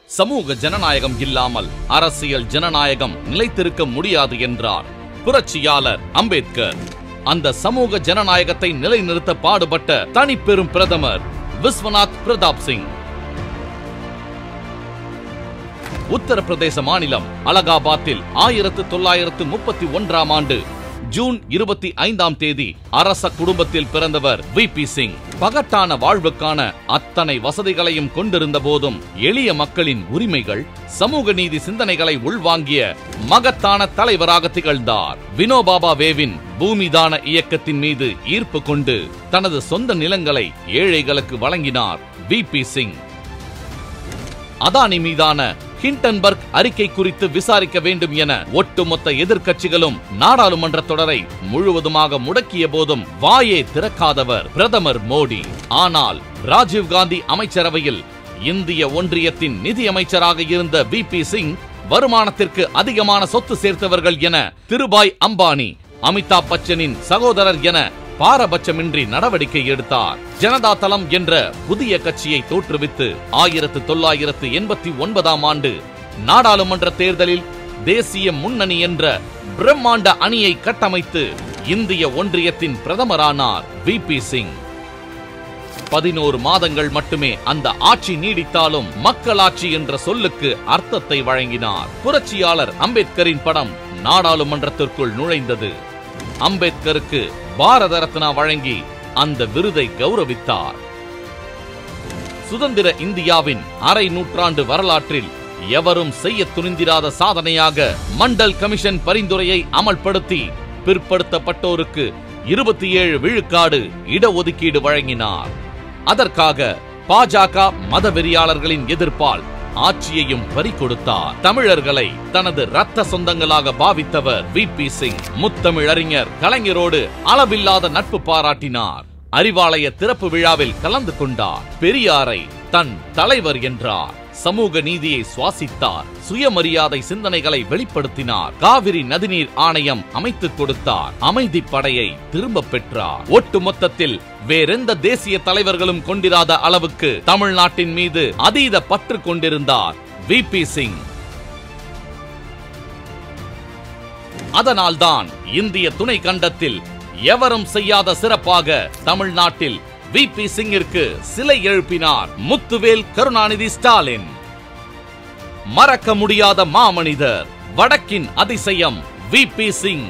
சமூக ஜனநாயகம் இல்லாமல் அரசியல் ஜனநாயகம் நிலைத்திருக்க முடியாது என்றார் புரட்சியாளர் அம்பேத்கர். அந்த சமூக ஜனநாயகத்தை நிலைநிறுத்த பாடுபட்ட தனிப்பெரும் பிரதமர் விஸ்வநாத் பிரதாப் சிங். உத்தரப்பிரதேச மாநிலம் அலகாபாத்தில் 1931ஆம் ஆண்டு ஜூன் 25ஆம் தேதி அரச குடும்பத்தில் பிறந்தவர் வி.பி. சிங். பகட்டான வாழ்வுக்கான அத்தனை வசதிகளையும் கொண்டிருந்த போதும் எளிய மக்களின் உரிமைகள், சமூக நீதி சிந்தனைகளை உள்வாங்கிய மகத்தான தலைவராக திகழ்ந்தார். வினோபா வேவின் பூமிதான இயக்கத்தின் மீது ஈர்ப்பு கொண்டு தனது சொந்த நிலங்களை ஏழைகளுக்கு வழங்கினார் வி.பி. சிங். அதானி மீதான ஹிண்டன்பர்க் அறிக்கை குறித்து விசாரிக்க வேண்டும் என ஒட்டுமொத்த எதிர்க்கட்சிகளும் நாடாளுமன்ற தொடரை முழுவதுமாக முடக்கிய போதும் வாயே திறக்காதவர் பிரதமர் மோடி. ஆனால் ராஜீவ்காந்தி அமைச்சரவையில் இந்திய ஒன்றியத்தின் நிதி அமைச்சராக இருந்த வி.பி. சிங் வருமானத்திற்கு அதிகமான சொத்து சேர்த்தவர்கள் என திருபாய் அம்பானி, அமிதாப் பச்சனின் சகோதரர் என பாரபட்சமின்றி நடவடிக்கை எடுத்தார். ஜனதா தளம் என்ற புதிய கட்சியை தோற்றுவித்து 1989ஆம் ஆண்டு நாடாளுமன்ற தேர்தலில் தேசிய முன்னணி என்ற பிரம்மாண்ட அணியை கட்டமைத்து இந்திய ஒன்றியத்தின் பிரதமரானார் வி.பி. சிங். 11 மாதங்கள் மட்டுமே அந்த ஆட்சி நீடித்தாலும் மக்களாட்சி என்ற சொல்லுக்கு அர்த்தத்தை வழங்கினார். புரட்சியாளர் அம்பேத்கரின் படம் நாடாளுமன்றத்திற்குள் நுழைந்தது. அம்பேத்கருக்கு பாரத ரத்னா வழங்கி அந்த விருதை கௌரவித்தார். சுதந்திர இந்தியாவின் அரை நூற்றாண்டு வரலாற்றில் எவரும் செய்ய துணிந்திராத சாதனையாக மண்டல் கமிஷன் பரிந்துரையை அமல்படுத்தி பிற்படுத்தப்பட்டோருக்கு 27 விழுக்காடு இடஒதுக்கீடு வழங்கினார். அதற்காக பாஜக மதவெறியாளர்களின் எதிர்ப்பால் ஆட்சியையும் பறிகொடுத்தார். தமிழர்களை தனது ரத்த சொந்தங்களாக பாவித்தவர் வி.பி. சிங். முத்தமிழறிஞர் கலைஞரோடு அளவில்லாத நட்பு பாராட்டினார். அறிவாலய திறப்பு விழாவில் கலந்து கொண்டார். பெரியாரை தன் தலைவர் என்றார். சமூக நீதியை சுவாசித்தார். சுயமரியாதை சிந்தனைகளை வெளிப்படுத்தினார். காவிரி நதிநீர் ஆணையம் அமைத்துக் கொடுத்தார். அமைதி படையை திரும்ப பெற்றார். ஒட்டுமொத்தத்தில் வேறெந்த தேசிய தலைவர்களும் கொண்டிராத அளவுக்கு தமிழ்நாட்டின் மீது அதீத பற்று கொண்டிருந்தார் வி.பி. சிங். அதனால்தான் இந்திய துணை கண்டத்தில் எவரும் செய்யாத சிறப்பாக தமிழ்நாட்டில் வி.பி. சிங்கிற்கு சிலை எழுப்பினார் முத்துவேல் கருணாநிதி ஸ்டாலின். மறக்க முடியாத மாமனிதர், வடக்கின் அதிசயம் வி.பி. சிங்.